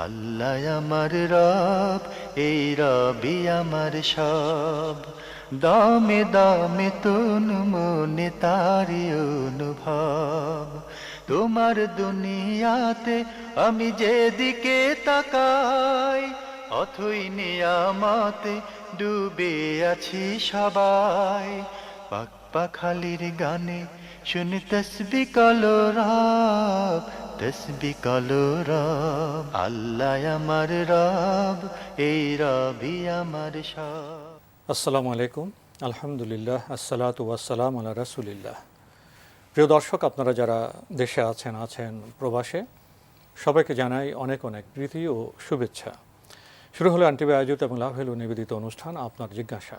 আল্লাহ আমার রব, এই রবি আমার সব। দামে দামে তন মনে তারি অনুভব। তোমার দুনিয়াতে আমি যেদিকে তাকাই, অথই নিয়ামতে ডুবে আছি সবাই। পাক পাখালির গানে শুনি তসবিহ কলরব, তসবিহ কলরব। আল্লাহ আমার রব, এই রবি আমার সব। আসসালামু আলাইকুম, আলহামদুলিল্লাহ, আসসালাতু ওয়াসসালাম আলা রাসূলিল্লাহ। প্রিয় দর্শক, আপনারা যারা দেশে আছেন প্রবাসে, সবাইকে জানাই অনেক অনেক প্রীতি ও শুভেচ্ছা। শুরু হলো আনটিভি আয়োজিত এবং লাভেলু নিবেদিত অনুষ্ঠান আপনার জিজ্ঞাসা।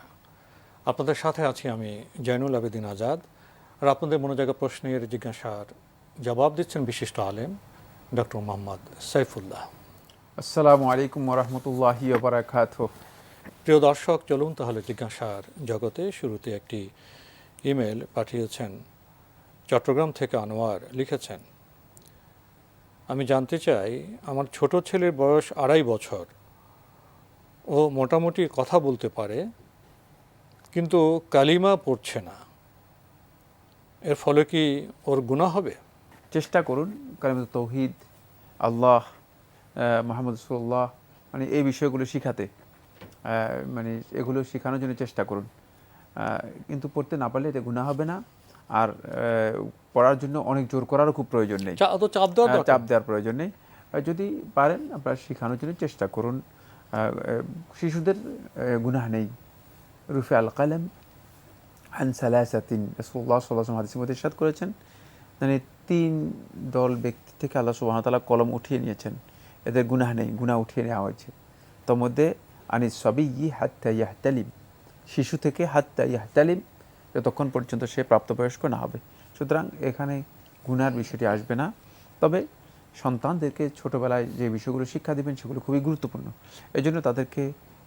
আপনাদের সাথে আছি আমি জয়নুল আবেদিন আজাদ। আর আপনাদের মনোজাগা প্রশ্নের জিজ্ঞাসার জবাব দিচ্ছেন বিশিষ্ট আলেম ডক্টর মোহাম্মদ সাইফুল্লাহ। আসসালামু আলাইকুম ওরহমতুল্লাহি ওবারাকাতুহু। প্রিয় দর্শক, চলুন তাহলে জিজ্ঞাসার জগতে। শুরুতে একটি ইমেল পাঠিয়েছেন চট্টগ্রাম থেকে আনোয়ার। লিখেছেন, আমি জানতে চাই, আমার ছোট ছেলের বয়স 2.5 বছর। ও মোটামুটি কথা বলতে পারে, কিন্তু কালিমা পড়ছে না। এর ফলে কি ওর গুনাহ হবে? চেষ্টা করুন কালিমাতুত তাওহীদ, আল্লাহ, মুহাম্মদ রাসূলুল্লাহ, এই বিষয়গুলো শিখাতে, এগুলো শেখানোর জন্য চেষ্টা করুন। কিন্তু পড়তে না পারলে এটা গুনাহ হবে না। আর পড়ার জন্য অনেক জোর করারও খুব প্রয়োজন নেই, চাপ দেওয়ার প্রয়োজন নেই। যদি পারেন আপনারা শেখানোর জন্য চেষ্টা করুন। শিশুদের গুনাহ নেই। রুফি আল কালাম আন সালাসাতিন, রাসূলুল্লাহ সাল্লাল্লাহু আলাইহি ওয়াসাল্লাম হাদিসের মধ্যে ইরশাদ করেছেন, 3 দল ব্যক্তি থেকে আল্লাহ সুবহানাহু ওয়া তাআলা কলম উঠিয়ে নিয়েছেন, এদের গুনাহ নেই, গুনাহ উঠিয়ে নেওয়া হয়েছে। তার মধ্যে আনিস সাবিয়্যি হাত্তা ইয়াহতালিম, শিশু থেকে হাত্তা ইয়াহতালিম, যতক্ষণ পর্যন্ত সে প্রাপ্তবয়স্ক না হবে। সুতরাং এখানে গুনার বিষয়টি আসবে না। তবে সন্তানদেরকে ছোটোবেলায় যে বিষয়গুলো শিক্ষা দেবেন সেগুলো খুবই গুরুত্বপূর্ণ। এই জন্য তাদেরকে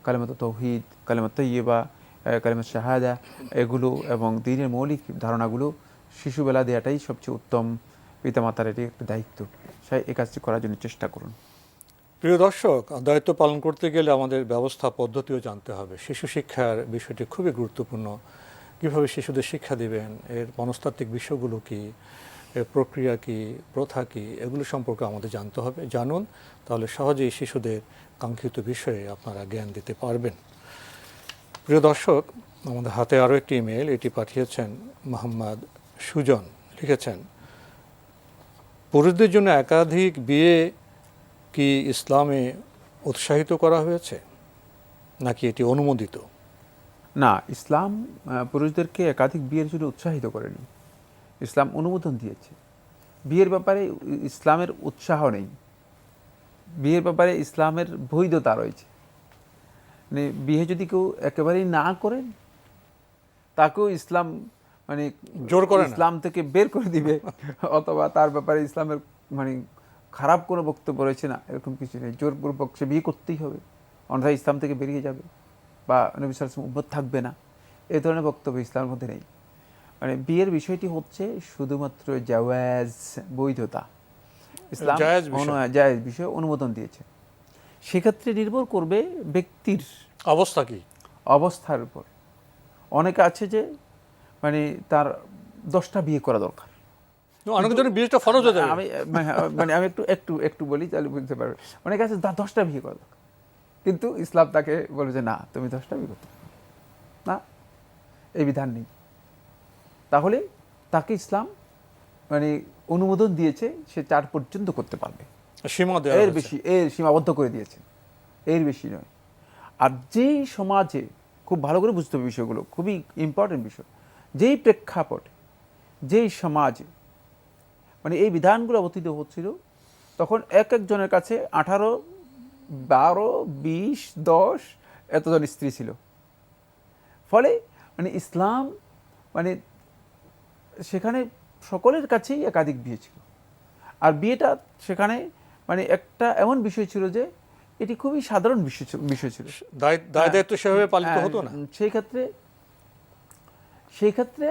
কালিমাতুত তাওহীদ, কালিমাতুত তাইয়্যিবা, কালিমাত শাহাদা, এগুলো এবং দ্বীনের মৌলিক ধারণাগুলো শিশুবেলা দেওয়াটাই সবচেয়ে উত্তম। পিতামাতার এটি একটা দায়িত্ব, সেই এই কাজটি করার জন্য চেষ্টা করুন। প্রিয় দর্শক, দায়িত্ব পালন করতে গেলে আমাদের ব্যবস্থা পদ্ধতিও জানতে হবে। শিশু শিক্ষার বিষয়টি খুবই গুরুত্বপূর্ণ। কীভাবে শিশুদের শিক্ষা দিবেন, এর মনস্তাত্ত্বিক বিষয়গুলো কী, এর প্রক্রিয়া কী, প্রথা কী, এগুলো সম্পর্কে আমাদের জানতে হবে। জানুন, তাহলে সহজেই শিশুদের কাঙ্ক্ষিত বিষয়ে আপনারা জ্ঞান দিতে পারবেন। প্রিয় দর্শক, আমাদের হাতে আরও একটি ইমেল, এটি পাঠিয়েছেন মোহাম্মদ সুজন। লিখেছেন, পুরুষদের জন্য একাধিক বিয়ে কি ইসলামে উৎসাহিত করা হয়েছে, নাকি এটি অনুমোদিত? না, ইসলাম পুরুষদেরকে একাধিক বিয়ের জন্য উৎসাহিত করেনি। ইসলাম অনুমোদন দিয়েছে। বিয়ের ব্যাপারে ইসলামের উৎসাহ নেই, বিয়ের ব্যাপারে ইসলামের বৈধতা রয়েছে। বিয়ে যদি কেউ একেবারেই না করেন, তাকেও ইসলাম জোর করে ইসলাম থেকে বের করে দিবে, অথবা তার ব্যাপারে ইসলামের খারাপ কোনো বক্তব্য রয়েছে না, এরকম কিছু নেই। জোরপূর্বক সে বিয়ে করতেই হবে, অন্যথায় ইসলাম থেকে বেরিয়ে যাবে বা নবী সাল্লাল্লাহু আলাইহি ওয়াসাল্লাম উম্মত থাকবে না, এই ধরনের বক্তব্য ইসলামের মধ্যে নেই। বিয়ের বিষয়টি হচ্ছে শুধুমাত্র জাওয়াজ, বৈধতা। ইসলাম জায়েজ বিষয় অনুমোদন দিয়েছে। সেক্ষেত্রে নির্ভর করবে ব্যক্তির অবস্থা কি, অবস্থার উপর। অনেকে আছে যে তার 10টা বিয়ে করা দরকার। আমি একটু বলি, তাহলে বুঝতে পারবে। অনেকে আছে 10টা বিয়ে করা দরকার, কিন্তু ইসলাম তাকে বলে যে না, তুমি 10টা বিয়ে করতে না, এই বিধান নেই। তাহলে তাকে ইসলাম অনুমোদন দিয়েছে, সে 4 পর্যন্ত করতে পারবে, এর বেশি সীমাবদ্ধ করে দিয়েছে, এর বেশি নয়। আর যেই সমাজে, খুব ভালো করে বুঝতে হবে বিষয়গুলো, খুবই ইম্পর্টেন্ট বিষয়, যেই প্রেক্ষাপটে, যেই সমাজে এই বিধানগুলো অবতীর্ণ হচ্ছিল, তখন এক একজনের কাছে 18, 12, 20, 10 এতজন স্ত্রী ছিল। ফলে ইসলাম সেখানে সকলের কাছেই একাধিক বিয়ে ছিল। আর বিয়েটা সেখানে একটা এমন বিষয় ছিল যে এটি খুবই সাধারণ বিষয় ছিল, দায়িত্ব সেভাবে পালিত হতো না। সেই ক্ষেত্রে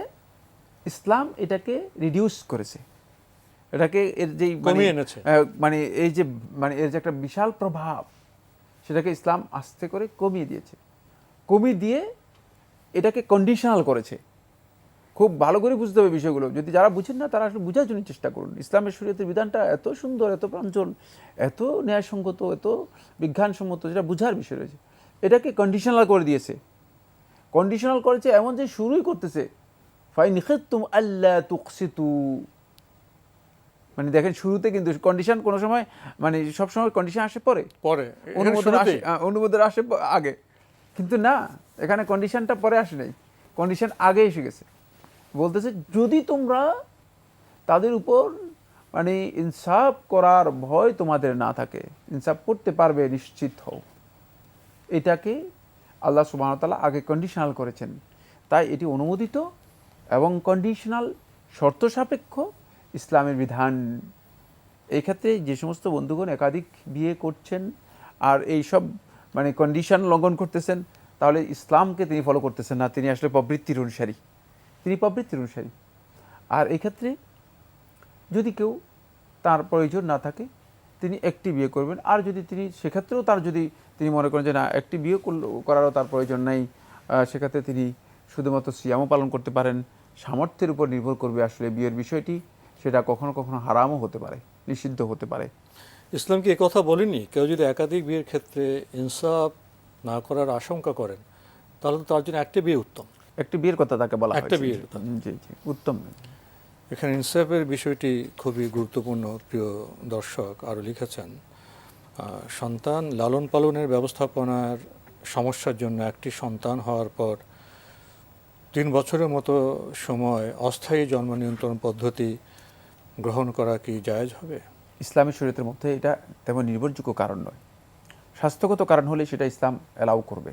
ইসলাম এটাকে রিডিউস করেছে, এটাকে এর যেই কমিয়ে এনেছে। মানে এই যে মানে এর যে একটা বিশাল প্রভাব, সেটাকে ইসলাম আস্তে করে কমিয়ে দিয়েছে। কমিয়ে দিয়ে এটাকে কন্ডিশনাল করেছে। খুব ভালো করে বুঝতে হবে বিষয়গুলো। যদি যারা বুঝেন না তারা আসলে বোঝার জন্য চেষ্টা করুন। ইসলামের শরীয়তের বিধানটা এত সুন্দর, এত প্রাঞ্জল, এত ন্যায়সঙ্গত, এত বিজ্ঞানসম্মত, যেটা বুঝার বিষয় রয়েছে। এটাকে কন্ডিশনাল করে দিয়েছে। কন্ডিশনাল করেছে এমন যে শুরুই করতেছে ফাইন খিফতুম আল্লা তুকসিতু, মানে দেখেন শুরুতে কিন্তু কন্ডিশন কোনো সময় মানে সবসময় কন্ডিশন আসে পরে, পরে অনুমোদন আসে, অনুমোদন আসে আগে, কিন্তু না, এখানে কন্ডিশনটা পরে আসে নাই, কন্ডিশন আগে এসে গেছে। বলতেছে যদি তোমরা তাদের উপর মানে ইনসাফ করার ভয় তোমাদের না থাকে, ইনসাফ করতে পারবে নিশ্চিত হও। এটাকে আল্লাহ সুবহানাহু ওয়া তাআলা আগে কন্ডিশনাল করেছেন। তাই এটি অনুমোদিত এবং কন্ডিশনাল, শর্ত সাপেক্ষ ইসলামের বিধান। এই ক্ষেত্রে যে সমস্ত বন্ধুগণ একাধিক বিয়ে করছেন আর এই সব মানে কন্ডিশন লঙ্ঘন করতেছেন, তাহলে ইসলামকে তিনি ফলো করতেছেন না, তিনি আসলে প্রবৃত্তির অনুসারী, তিনি প্রবৃত্তির অনুসারী। আর এই ক্ষেত্রে যদি কেউ তার প্রয়োজন না থাকে তিনি একটি বিয়ে করবেন, আর যদি তিনি সেক্ষেত্রেও তার যদি তিনি মনে করেন যে না একটি বিয়ে করারও তার প্রয়োজন নাই, সেক্ষেত্রে তিনি শুধুমাত্র সিয়ামও পালন করতে পারেন। সামর্থ্যের উপর নির্ভর করবে আসলে বিয়ের বিষয়টি, সেটা কখনো কখনো হারামও হতে পারে, নিষিদ্ধ হতে পারে। ইসলাম কি একথা বলেনি কেউ যদি একাধিক বিয়ের ক্ষেত্রে ইনসাফ না করার আশঙ্কা করেন তাহলে তো তার জন্য একটা বিয়ে উত্তম। একটি বিয়ের কথা তাকে বলা একটা হয়েছে। বিয়ে জি জি, উত্তম। এখানে ইনসাফের বিষয়টি খুবই গুরুত্বপূর্ণ। প্রিয় দর্শক আরও লিখেছেন, সন্তান লালন পালনের ব্যবস্থাপনার সমস্যার জন্য একটি সন্তান হওয়ার পর 3 বছরের মতো সময় অস্থায়ী জন্ম নিয়ন্ত্রণ পদ্ধতি গ্রহণ করা কি জায়েজ হবে? ইসলামী শরীয়তের মধ্যে এটা তেমন নির্ভরযোগ্য কারণ নয়। স্বাস্থ্যগত কারণ হলে সেটা ইসলাম অ্যালাউ করবে।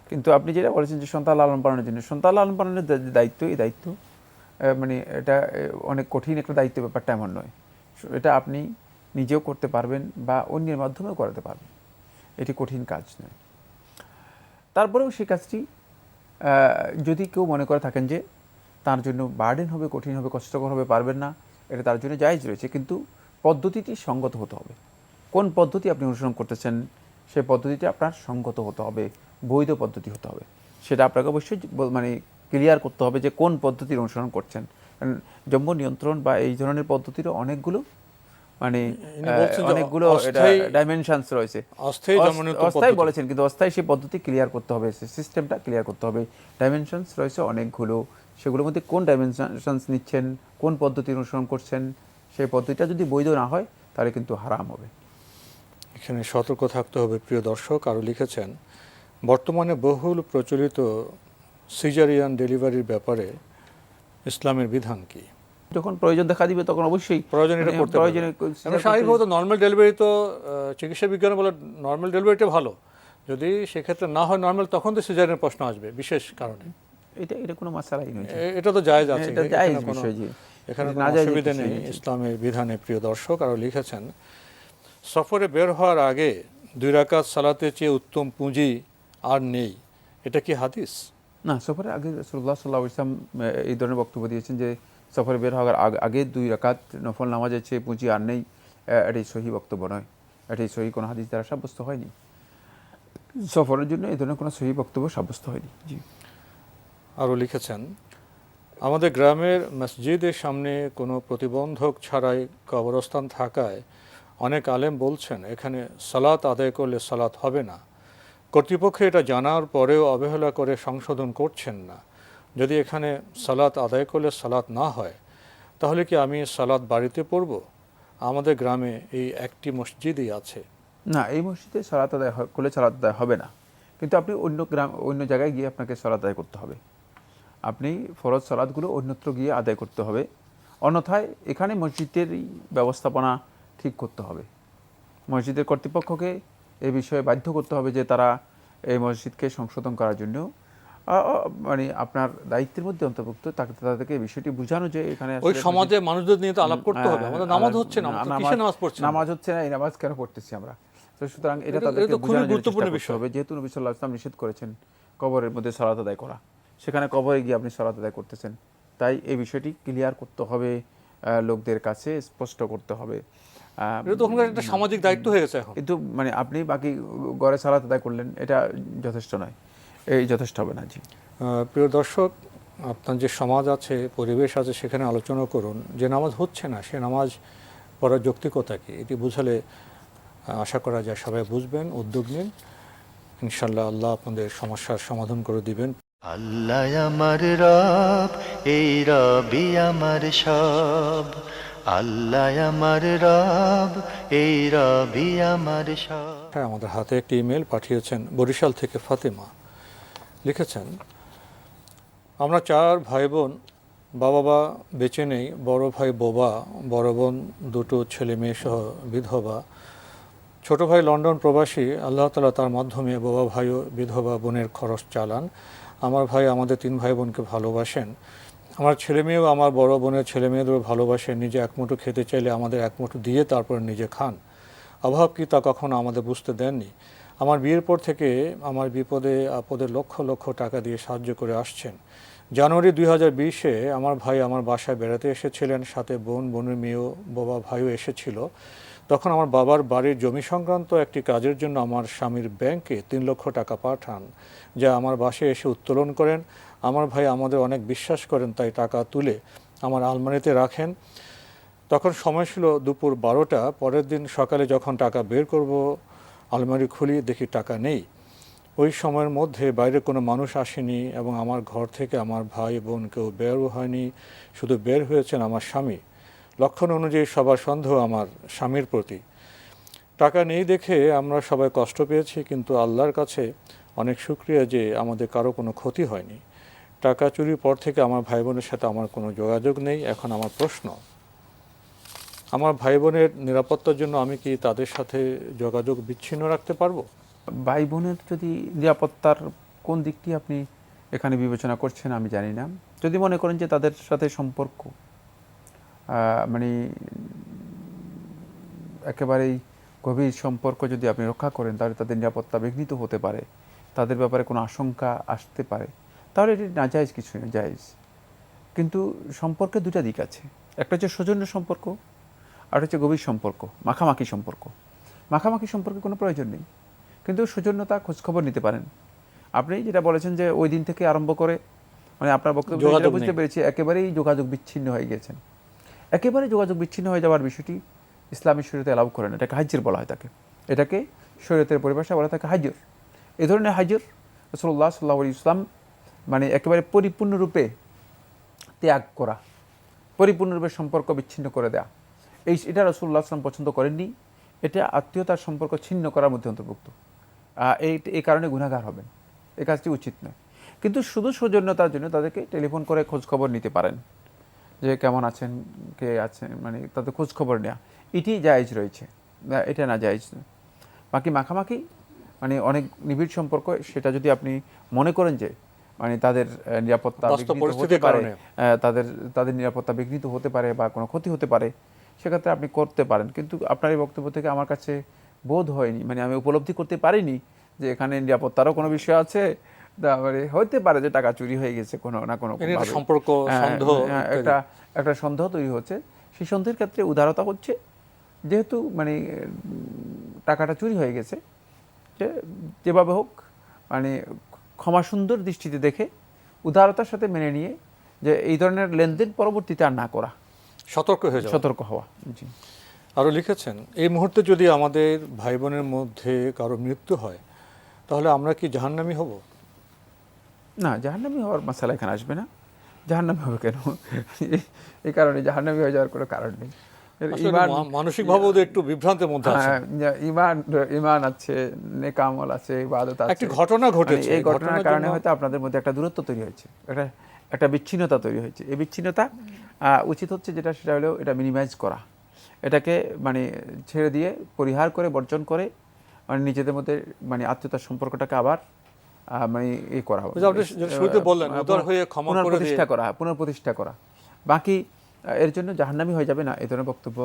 কিন্তু আপনি যেটা বলেছেন যে সন্তান লালন পালনের জন্য, সন্তান লালন পালনের যে দায়িত্ব, এই দায়িত্ব মানে এটা অনেক কঠিন একটা দায়িত্ব, ব্যাপারটা এমন নয়। এটা আপনি নিজেও করতে পারবেন বা অন্যের মাধ্যমেও করাতে পারবেন, এটি কঠিন কাজ নয়। তারপরেও সেই কাজটি যদি কেউ মনে করে থাকেন যে তার জন্য বার্ডেন হবে, কঠিন হবে, কষ্টকর হবে, পারবেন না, এটা তার জন্য জায়েজ রয়েছে, কিন্তু পদ্ধতিটি সঙ্গত হতে হবে। কোন পদ্ধতি আপনি অনুসরণ করতেছেন সেই পদ্ধতিটি আপনার সঙ্গত হতে হবে, বৈধ পদ্ধতি হতে হবে। সেটা আপনাকে অবশ্যই মানে ক্লিয়ার করতে হবে যে কোন পদ্ধতির অনুসরণ করছেন। জন্ম নিয়ন্ত্রণ বা এই ধরনের পদ্ধতিরও অনেকগুলো মানে অনেকগুলো ডাইমেনশনস রয়েছে। অস্থায়ী বলেছেন, কিন্তু অস্থায়ী সেই পদ্ধতি ক্লিয়ার করতে হবে, সিস্টেমটা ক্লিয়ার করতে হবে। ডাইমেনশনস রয়েছে অনেকগুলো, সেগুলোর মধ্যে কোন ডাইমেনশনস নিচ্ছেন, কোন পদ্ধতি অনুসরণ করছেন, সেই পদ্ধতিটা যদি বৈধ না হয় তাহলে কিন্তু হারাম হবে। এখানে সতর্ক থাকতে হবে। প্রিয় দর্শক আরও লিখেছেন, বর্তমানে বহুল প্রচলিত সিজারিয়ান ডেলিভারির ব্যাপারে ইসলামের বিধান কি? যখন প্রয়োজন দেখা দিবে তখন অবশ্যই প্রয়োজন এটা করতে হবে। স্বাভাবিকভাবে নর্মাল ডেলিভারি তো চিকিৎসা বিজ্ঞানে বলে নর্মাল ডেলিভারিটা ভালো, যদি সেক্ষেত্রে না হয় নর্মাল তখন তো সিজারিয়ানের প্রশ্ন আসবে বিশেষ কারণে। এটা কোনো মাসালাই নয়, এটা তো জায়েজ আছে, এটা জায়েজ বিষয়, এখানে কোনো অসুবিধা নেই ইসলামের বিধানে। প্রিয় দর্শক আরও লিখেছেন, সফরে বের হওয়ার আগে 2 রাকাত সালাতের চেয়ে উত্তম পুঁজি আর নেই, এটা কি হাদিস? না, সফরের আগে রাসূলুল্লাহ সাল্লাল্লাহু আলাইহি ওয়াসাল্লাম এই ধরনের বক্তব্য দিয়েছেন যে সফরে বের হওয়ার আগে 2 রাকাত নফল নামাজের চেয়ে পুঁজি আর নেই। এটাই সহি বক্তব্য নয়, এটাই সহি কোনো হাদিস দ্বারা সাব্যস্ত হয়নি। সফরের জন্য এই ধরনের কোনো সহি বক্তব্য সাব্যস্ত হয়নি। জি। আরও লিখেছেন, আমাদের গ্রামের মসজিদের সামনে কোনো প্রতিবন্ধক ছাড়াই কবরস্থান থাকায় অনেক আলেম বলছেন এখানে সালাত আদায় করলে সালাত হবে না। কর্তৃপক্ষ এটা জানার পরেও অবহেলা করে সংশোধন করছেন না। যদি এখানে সালাত আদায় করলে সালাত না হয় তাহলে কি আমি সালাত বাড়িতে পড়ব? আমাদের গ্রামে এই একটি মসজিদই আছে। না, এই মসজিদে সালাত আদায় করলে সালাত আদায় হবে না, কিন্তু আপনি অন্য জায়গায় গিয়ে আপনাকে সালাত আদায় করতে হবে। আপনি ফরজ সালাতগুলো অন্যত্র গিয়ে আদায় করতে হবে, অন্যথায় এখানে মসজিদের ব্যবস্থাপনা ঠিক করতে হবে। মসজিদের কর্তৃপক্ষকে এই বিষয়ে বাধ্য করতে হবে যে তারা এই মসজিদকে সংশোধন করার জন্য মানে আপনার দায়িত্বের মধ্যে অন্তর্ভুক্ত, তাদেরকে এই বিষয়টি বোঝানো যে এখানে ওই সমাজে মানুষদের নিয়ে তো আলাপ করতে হবে। আমাদের নামাজ হচ্ছে না, নামাজ পড়ছে না, নামাজ হচ্ছে না, এই নামাজ কেন পড়তেছি আমরা? তো সুতরাং এটা তাদেরকে বোঝানোর গুরুত্বপূর্ণ বিষয় হবে। যেহেতু নবী সাল্লাল্লাহু আলাইহি ওয়াসাল্লাম নিষেধ করেছেন কবরের মধ্যে সালাত আদায় করা, সেখানে কবরে গিয়ে আপনি সালাত আদায় করতেছেন, তাই এই বিষয়টি ক্লিয়ার করতে হবে লোকদের কাছে স্পষ্ট করতে হবে। এটা তো ওখানকার একটা সামাজিক দায়িত্ব হয়ে গেছে এখন। কিন্তু মানে আপনি বাকি ঘরে সালাত আদায় করলেন, এটা যথেষ্ট নয়, এই যথেষ্ট হবে না। জি, প্রিয় দর্শক, আপনার যে সমাজ আছে, পরিবেশ আছে, সেখানে আলোচনা করুন। যে নামাজ হচ্ছে না, সে নামাজ পড়ার যৌক্তিকতা কি, এটি বুঝালে আশা করা যায় সবাই বুঝবেন, উদ্যোগ নিন। ইনশাল্লাহ আল্লাহ আপনাদের সমস্যার সমাধান করে দিবেন। আল্লাহ আমার রব, এই রবি আমার সব। আল্লাহ আমার রব, এই রবি আমার সব। হ্যাঁ, আমাদের হাতে একটি ইমেল পাঠিয়েছেন বরিশাল থেকে ফাতেমা। লিখেছেন, আমরা 4 ভাই বোন, বাবা বেঁচে নেই, বড় ভাই বোবা, বড় বোন 2 ছেলে মেয়ে সহ বিধবা, ছোট ভাই লন্ডন প্রবাসী। আল্লাহ তাআলা তার মাধ্যমে বোবা ভাইও বিধবা বোনের খরচ চালান। আমার ভাই আমাদের 3 ভাই বোনকে ভালোবাসেন। আমার ছেলে মেয়েও আমার বড় বোনের ছেলে মেয়েদেরও ভালোবাসেন। নিজে এক মুঠো খেতে চাইলে আমাদের এক মুঠো দিয়ে তারপর নিজে খান। অভাব কি তা কখনো আমাদের বুঝতে দেননি। আমার বিয়ের পর থেকে আমার বিপদে আপদে লক্ষ লক্ষ টাকা দিয়ে সাহায্য করে আসছেন। জানুয়ারি 2020-এ আমার ভাই আমার বাসায় বেড়াতে এসেছিলেন, সাথে বোনের মেয়েও, বাবা ভাইও এসেছিল। তখন আমার বাবার বাড়ির জমি সংক্রান্ত একটি কাজের জন্য আমার স্বামীর ব্যাংকে 3 লক্ষ টাকা পাঠান, যা আমার বাসায় এসে উত্তোলন করেন। আমার ভাই আমাদের অনেক বিশ্বাস করেন, তাই টাকা তুলে আমার আলমারিতে রাখেন। তখন সময় ছিল দুপুর 12টা। পরের দিন সকালে যখন টাকা বের করব, আলমারি খুলি, দেখি টাকা নেই। ওই সময়ের মধ্যে বাইরে কোনো মানুষ আসেনি এবং আমার ঘর থেকে আমার ভাই বোন কেউ বেরও হয়নি, শুধু বের হয়েছেন আমার স্বামী। লক্ষণ অনুযায়ী সবার সন্দেহ আমার স্বামীর প্রতি। টাকা নেই দেখে আমরা সবাই কষ্ট পেয়েছি, কিন্তু আল্লাহর কাছে অনেক শুকরিয়া যে আমাদের কারো কোনো ক্ষতি হয়নি। টাকা চুরির পর থেকে আমার ভাই বোনের সাথে আমার কোনো যোগাযোগ নেই। এখন আমার প্রশ্ন, আমার ভাই বোনের নিরাপত্তার জন্য আমি কি তাদের সাথে যোগাযোগ বিচ্ছিন্ন রাখতে পারবো? ভাই বোনের যদি নিরাপত্তার কোন দিকটি আপনি এখানে বিবেচনা করছেন আমি জানি না। যদি মনে করেন যে তাদের সাথে সম্পর্ক মানে একেবারেই গভীর সম্পর্ক যদি আপনি রক্ষা করেন, তাহলে তাদের নিরাপত্তা বিঘ্নিত হতে পারে, তাদের ব্যাপারে কোনো আশঙ্কা আসতে পারে, তাহলে এটি নাজায়েজ কিছু না, জায়েজ। কিন্তু সম্পর্কে 2টা দিক আছে। একটা হচ্ছে সৌজন্য সম্পর্ক, আর হচ্ছে গভীর সম্পর্ক, মাখামাখি সম্পর্ক। মাখামাখি সম্পর্কে কোনো প্রয়োজন নেই, কিন্তু সৌজন্যতা খোঁজখবর নিতে পারেন। আপনি যেটা বলেছেন যে ওই দিন থেকে আরম্ভ করে, মানে আপনার বক্তব্য বুঝতে পেরেছি, একেবারেই যোগাযোগ বিচ্ছিন্ন হয়ে গেছেন। একেবারে যোগাযোগ বিচ্ছিন্ন হয়ে যাওয়ার বিষয়টি ইসলামী শরীয়তে অ্যালাউ করেন। এটাকে হাজির বলা হয়, এটাকে শরীয়তের পরিভাষায় বলা থাকে হাজির। এই ধরনের হাজির রাসূলুল্লাহ সাল্লাল্লাহু আলাইহি ওয়াসাল্লাম মানে একেবারে পরিপূর্ণরূপে ত্যাগ করা, পরিপূর্ণরূপে সম্পর্ক বিচ্ছিন্ন করে দেয়া, এটা রাসূলুল্লাহ সাল্লাল্লাহু আলাইহি ওয়াসাল্লাম পছন্দ করেননি। এটা আত্মীয়তার সম্পর্ক ছিন্ন করার মধ্যে অন্তর্ভুক্ত। এই কারণে গুনাহগার হবেন, এই কাজটি উচিত নয়। কিন্তু শুধু সৌজন্যতার জন্য তাদেরকে টেলিফোন করে খোঁজখবর নিতে পারেন, যে কেমন আছেন, কে আছেন, মানে তাদের খোঁজখবর নেওয়া, এটি জায়েজ রয়েছে, এটা না জায়েজ নয়। বাকি মাখামাখি মানে অনেক নিবিড় সম্পর্ক, সেটা যদি আপনি মনে করেন যে মানে তাদের নিরাপত্তা বিঘ্নিত হতে পারে, তাদের নিরাপত্তা বিঘ্নিত হতে পারে বা কোনো ক্ষতি হতে পারে, সেক্ষেত্রে আপনি করতে পারেন। কিন্তু আপনার এই বক্তব্য থেকে আমার কাছে বোধ হয়নি, মানে আমি উপলব্ধি করতে পারিনি যে এখানে নিরাপত্তারও কোনো বিষয় আছে। তারপরে হতে পারে যে টাকা চুরি হয়ে গেছে কোনো না কোনো সম্পর্ক, একটা সন্দেহ তৈরি হচ্ছে। সেই সন্দেহের ক্ষেত্রে উদারতা হচ্ছে, যেহেতু মানে টাকাটা চুরি হয়ে গেছে, যেভাবে হোক মানে ক্ষমা সুন্দর দৃষ্টিতে দেখে উদারতার সাথে মেনে নিয়ে যে এই ধরনের লেনদেন পরবর্তীতে আর না করা, সতর্ক হওয়া। জি। আরও লিখেছেন, এই মুহূর্তে যদি আমাদের ভাই বোনের মধ্যে কারো মৃত্যু হয়, তাহলে আমরা কি জাহান্নামী হব? না, জাহান্নামী হওয়ার মাসালা এখানে আসবে না। জাহান্নামী হবে কেন? এই কারণে জাহান্নামী হয়ে যাওয়ার কোনো কারণ নেই। মানসিকভাবে একটু বিভ্রান্তের মধ্যে আছে। ঈমান আছে, নেক আমল আছে, ইবাদত আছে। একটি ঘটনা ঘটেছে, এই ঘটনার কারণে হয়তো আপনাদের মধ্যে একটা দূরত্ব তৈরি হয়েছে, একটা বিচ্ছিন্নতা তৈরি হয়েছে। এই বিচ্ছিন্নতা উচিত হচ্ছে যেটা, সেটা হলো এটা মিনিমাইজ করা, এটাকে মানে ছেড়ে দিয়ে, পরিহার করে, বর্জন করে, মানে নিজেদের মধ্যে মানে আত্মীয়তার সম্পর্কটাকে আবার মানে করা হবে, পুনঃপ্রতিষ্ঠা করা। বাকি এর জন্য জাহান্নামী হয়ে যাবে না, এই ধরনের বক্তব্য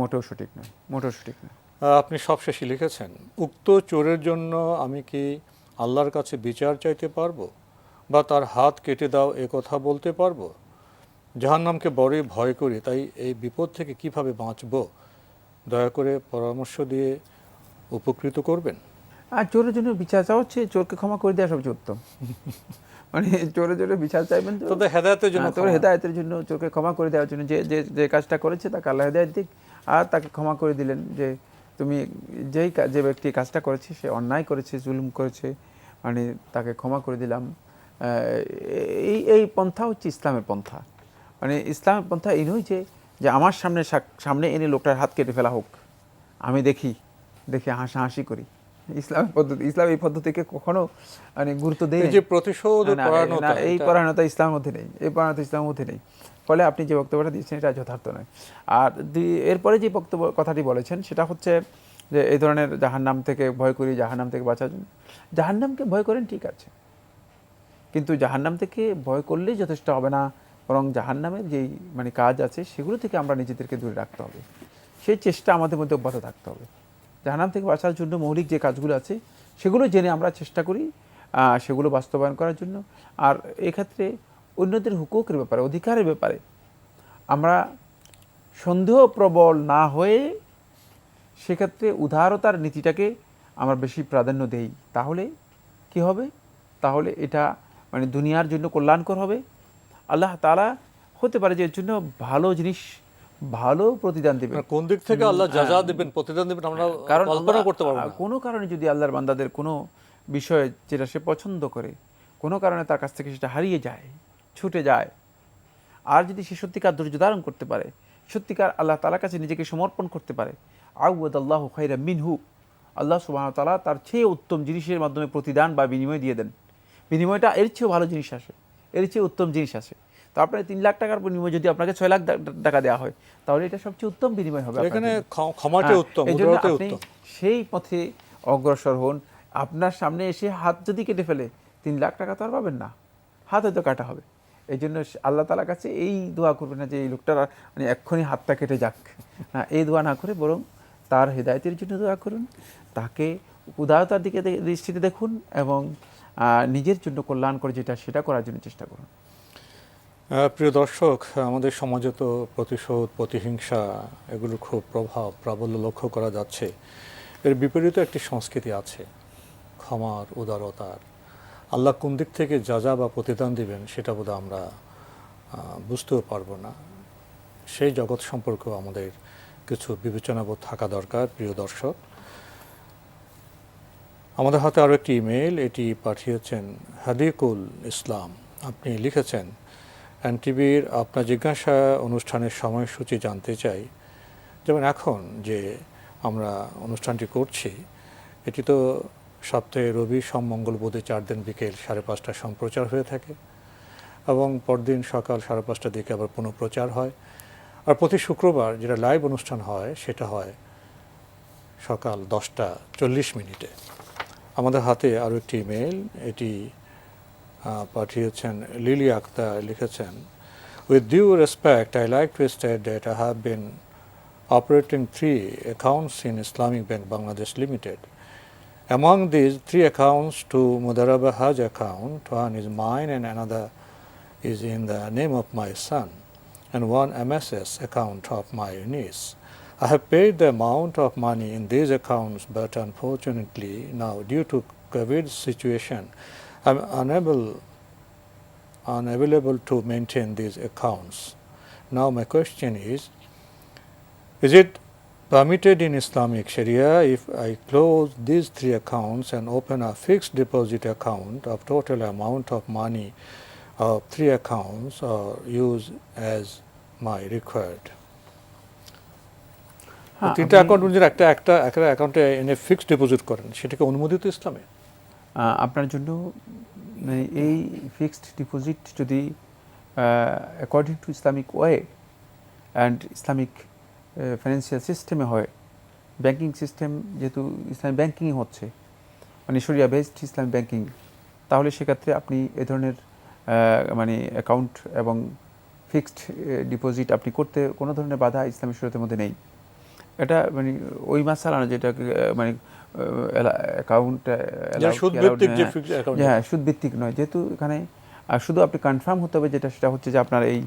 মোটেও সঠিক নয়, মোটেও সঠিক নয়। আপনি সবশেষে লিখেছেন, উক্ত চোরের জন্য আমি কি আল্লাহর কাছে বিচার চাইতে পারবো বা তার হাত কেটে দাও এ কথা বলতে পারবো? জাহান্নামকে বড়ই ভয় করি, তাই এই বিপদ থেকে কিভাবে বাঁচব, দয়া করে পরামর্শ দিয়ে উপকৃত করবেন। আর চোরের জন্য বিচার চাওয়া হচ্ছে চোরকে ক্ষমা করে দেওয়া সবচেয়ে উত্তম। মানে চোরের জন্য বিচার চাইবেন তো তোদের হেদায়েতের জন্য, তোর হেদায়েতের জন্য, চোরকে ক্ষমা করে দেওয়ার জন্য, যে যে যে কাজটা করেছে তাকে আল্লাহ হেদায়েত দিক, আর তাকে ক্ষমা করে দিলেন যে তুমি যে ব্যক্তি কাজটা করেছে সে অন্যায় করেছে, জুলুম করেছে, মানে তাকে ক্ষমা করে দিলাম। এই পন্থা হচ্ছে ইসলামের পন্থা। মানে ইসলামের পন্থা এই নয় যে আমার সামনে এনে লোকটার হাত কেটে ফেলা হোক, আমি দেখে হাসাহাসি করি। ইসলাম এই পদ্ধতিকে কখনো মানে গুরুত্ব দেয় যে প্রতিশোধ পরায়ণতা, এই পরায়ণতা ইসলামের মধ্যে নেই, এই পরায়ণতা ইসলামের মধ্যে নেই। ফলে আপনি যে বক্তব্যটা দিচ্ছেন এটা যথার্থ নয়। আর এরপরে যে কথাটি বলেছেন সেটা হচ্ছে যে এই ধরনের জাহান্নাম থেকে ভয় করি, জাহান্নাম থেকে বাঁচার জন্য। জাহান্নামকে ভয় করেন ঠিক আছে, কিন্তু জাহান্নাম থেকে ভয় করলেই যথেষ্ট হবে না, বরং জাহান্নামের যেই মানে কাজ আছে সেগুলো থেকে আমরা নিজেদেরকে দূরে রাখতে হবে। সেই চেষ্টা আমাদের মধ্যে অব্যাহত থাকতে হবে। জাহান্নাম থেকে বাঁচার জন্য মৌলিক যে কাজগুলো আছে সেগুলো জেনে আমরা চেষ্টা করি সেগুলো বাস্তবায়ন করার জন্য। আর এক্ষেত্রে অন্যদের হুকুকের ব্যাপারে, অধিকারের ব্যাপারে আমরা সন্দেহপ্রবল না হয়ে সেক্ষেত্রে উদারতার নীতিটাকে আমরা বেশি প্রাধান্য দেই। তাহলে কি হবে? তাহলে এটা মানে দুনিয়ার জন্য কল্যাণকর হবে। আল্লাহ তাআলা হতে পারে যে এর জন্য ভালো জিনিস, ভালো প্রতিদান দেবেন। কোন দিক থেকে আল্লাহ যাজা দেবেন, প্রতিদান দেবেন, আমরা কল্পনা করতে পারবো না। কোনো কারণে যদি আল্লাহর বান্দাদের কোনো বিষয় যেটা সে পছন্দ করে, কোনো কারণে তার কাছ থেকে সেটা হারিয়ে যায়, ছুটে যায়, আর যদি সে সত্যিকার ধৈর্য ধারণ করতে পারে, সত্যিকার আল্লাহ তাআলার কাছে নিজেকে সমর্পণ করতে পারে, আউয়াদাল্লাহু খায়রাম মিনহু, আল্লাহ সুবহানাহু ওয়া তাআলা তার চেয়ে উত্তম জিনিসের মাধ্যমে প্রতিদান বা বিনিময় দিয়ে দেন। বিনিময়টা এর চেয়েও ভালো জিনিস আসে, এর চেয়ে উত্তম জিনিস আসে। তো আপনার 3 লাখ টাকার বিনিময় যদি আপনাকে 6 লাখ টাকা দেওয়া হয়, তাহলে এটা সবচেয়ে উত্তম বিনিময় হবে। এখানে ক্ষমাটাই উত্তম, উদারতাই উত্তম। সেই পথে অগ্রসর হন। আপনার সামনে এসে হাত যদি কেটে ফেলে, 3 লাখ টাকা তো আর পাবেন না, হাত হয়তো কাটা হবে। এই জন্য আল্লাহ তাআলার কাছে এই দোয়া করবেন না যে এই লোকটার মানে এক্ষুনি হাতটা কেটে যাক, না, এই দোয়া না করে বরং তার হেদায়েতের জন্য দোয়া করুন, তাকে উদারতার দিকে দৃষ্টিতে দেখুন এবং নিজের জন্য কল্যাণকর যেটা সেটা করার জন্য চেষ্টা করুন। প্রিয় দর্শক, আমাদের সমাজে তো প্রতিশোধ, প্রতিহিংসা এগুলোর খুব প্রাবল্য লক্ষ্য করা যাচ্ছে। এর বিপরীতে একটি সংস্কৃতি আছে ক্ষমার, উদারতার। আল্লাহ কোন দিক থেকে যাজা বা প্রতিদান দিবেন সেটা বোধহয় আমরা বুঝতেও পারবো না। সেই জগৎ সম্পর্কেও আমাদের কিছু বিবেচনাবোধ থাকা দরকার। প্রিয় দর্শক, আমাদের হাতে আরও একটি ইমেল, এটি পাঠিয়েছেন হাদিকুল ইসলাম। আপনি লিখেছেন, এনটিভির আপনার জিজ্ঞাসা অনুষ্ঠানের সময়সূচি জানতে চাই। যেমন এখন যে আমরা অনুষ্ঠানটি করছি, এটি তো সপ্তাহে রবি, সোম, মঙ্গল, বুধে 4 দিন বিকেল 5:30টায় সম্প্রচার হয়ে থাকে এবং পরদিন সকাল 5:30টার দিকে আবার পুনঃপ্রচার হয়। আর প্রতি শুক্রবার যেটা লাইভ অনুষ্ঠান হয় সেটা হয় সকাল 10:40 আমাদের হাতে আরও একটি ইমেল, এটি পাঠিয়েছেন লিলি আক্তার। লিখেছেন, with due respect, I like to state that I have been operating 3 accounts in Islamic Bank Bangladesh Limited. Among these 3 accounts, 2 Mudaraba Hajj account, one is mine and another is in the name of my son, and one MSS account of my niece. I have paid the amount of money in these accounts, but unfortunately now due to COVID situation, I am unavailable to maintain these accounts. Now my question is it permitted in Islamic Sharia if I close these 3 accounts and open a fixed deposit account of total amount of money of 3 accounts or use as my required? 3টা account যদি একটা অ্যাকাউন্টে এনে fixed deposit করেন, সেটাকে অনুমোদিত ইসলামে? আপনার জন্য এই ফিক্সড ডিপোজিট যদি according to Islamic way and Islamic financial সিস্টেমে হয়, ব্যাংকিং সিস্টেম যেহেতু ইসলামিক ব্যাংকিং হচ্ছে, মানে শরিয়া বেসড ইসলামিক ব্যাংকিং, তাহলে সেক্ষেত্রে আপনি এ ধরনের মানে অ্যাকাউন্ট এবং ফিক্সড ডিপোজিট আপনি করতে কোনো ধরনের বাধা ইসলামী শরীয়তের মধ্যে নেই। এটা মানে ওই মাসালা না যেটা মানে অ্যাকাউন্ট হ্যাঁ সুদভিত্তিক নয়, যেহেতু এখানে শুধু আপনি কনফার্ম হতে হবে যেটা সেটা হচ্ছে যে আপনার এই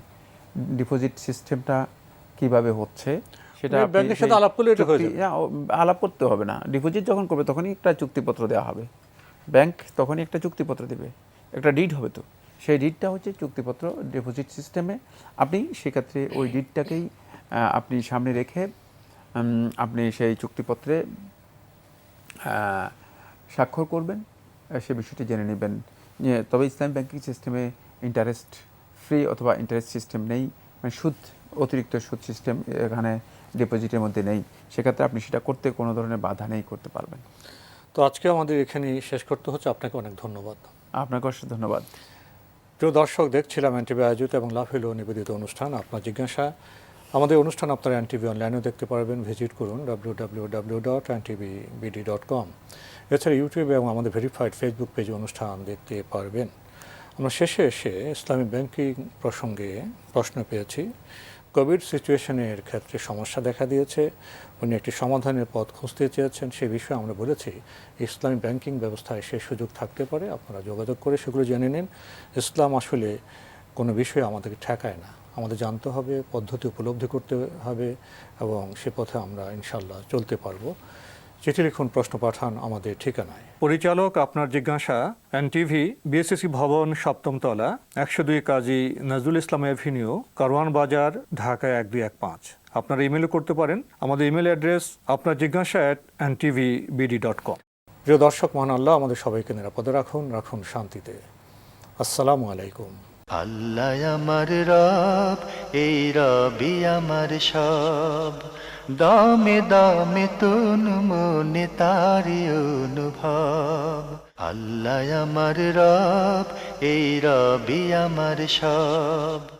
ডিপোজিট সিস্টেমটা কিভাবে হচ্ছে সেটা মানে আপনি ব্যাংকের সাথে সেই আলাপ করলে এটা হয়ে চুক্তি- যাবে। আলাপ করতে হবে না। ডিপোজিট যখন করবে তখনই একটা চুক্তিপত্র দেওয়া হবে, ব্যাংক তখনই একটা চুক্তিপত্র দেবে, একটা ডিড হবে। তো সেই ডিডটা হচ্ছে চুক্তিপত্র ডিপোজিট সিস্টেমে। আপনি সেক্ষেত্রে ওই ডিডটাকেই আপনি সামনে রেখে আপনি সেই চুক্তিপত্রে স্বাক্ষর করবেন, সে বিষয়টি জেনে নেবেন। তবে ইসলাম ব্যাংকিং সিস্টেমে ইন্টারেস্ট ফ্রি অথবা ইন্টারেস্ট সিস্টেম নেই, মানে অতিরিক্ত সুদ সিস্টেম এখানে ডিপোজিটের মধ্যে নেই। সেক্ষেত্রে আপনি সেটা করতে কোনো ধরনের বাধা নেই, করতে পারবেন। তো আজকে আমাদের এখানেই শেষ করতে হচ্ছে। আপনাকে অনেক ধন্যবাদ। আপনাকে অবশ্যই ধন্যবাদ। প্রিয় দর্শক, দেখছিলাম এনটিভি আয়োজিত এবং লাফিলো নিবেদিত অনুষ্ঠান আপনার জিজ্ঞাসা। আমাদের অনুষ্ঠান আপনারা এনটিভি অনলাইনেও দেখতে পারবেন, ভিজিট করুন www.ntvbd.com। এছাড়া ইউটিউবে এবং আমাদের ভেরিফাইড ফেসবুক পেজে অনুষ্ঠান দেখতে পারবেন। আমরা শেষে এসে ইসলামিক ব্যাংকিং প্রসঙ্গে প্রশ্ন পেয়েছি। কোভিড সিচুয়েশনের ক্ষেত্রে সমস্যা দেখা দিয়েছে, উনি একটি সমাধানের পথ খুঁজতে চেয়েছেন। সে বিষয়ে আমরা বলেছি ইসলামী ব্যাংকিং ব্যবস্থায় সে সুযোগ থাকতে পারে, আপনারা যোগাযোগ করে সেগুলো জেনে নিন। ইসলাম আসলে কোনো বিষয়ে আমাদেরকে ঠেকায় না, আমাদের জানতে হবে, পদ্ধতি উপলব্ধি করতে হবে এবং সে পথে আমরা ইনশাল্লাহ চলতে পারবো। চিঠি লিখুন, প্রশ্ন পাঠান আমাদের ঠিকানায়। পরিচালক আপনার জিজ্ঞাসা, এনটিভি, বিএসসি ভবন, 7ম তলা, 102 কাজী নজরুল ইসলাম এভিনিউ, কারওয়ান বাজার, ঢাকা 1215। আপনারা ইমেলও করতে পারেন। আমাদের ইমেল অ্যাড্রেস আপনার জিজ্ঞাসা @ntvbd.com। প্রিয় দর্শক, মহান আল্লাহ আমাদের সবাইকে নিরাপদে রাখুন, রাখুন শান্তিতে। আসসালামু আলাইকুম। আল্লাহ আমার রব, এই রবি আমার সব, দামে দামে তুন মনে তারি অনুভব। আল্লাহ আমার রব, এই রবি আমার সব।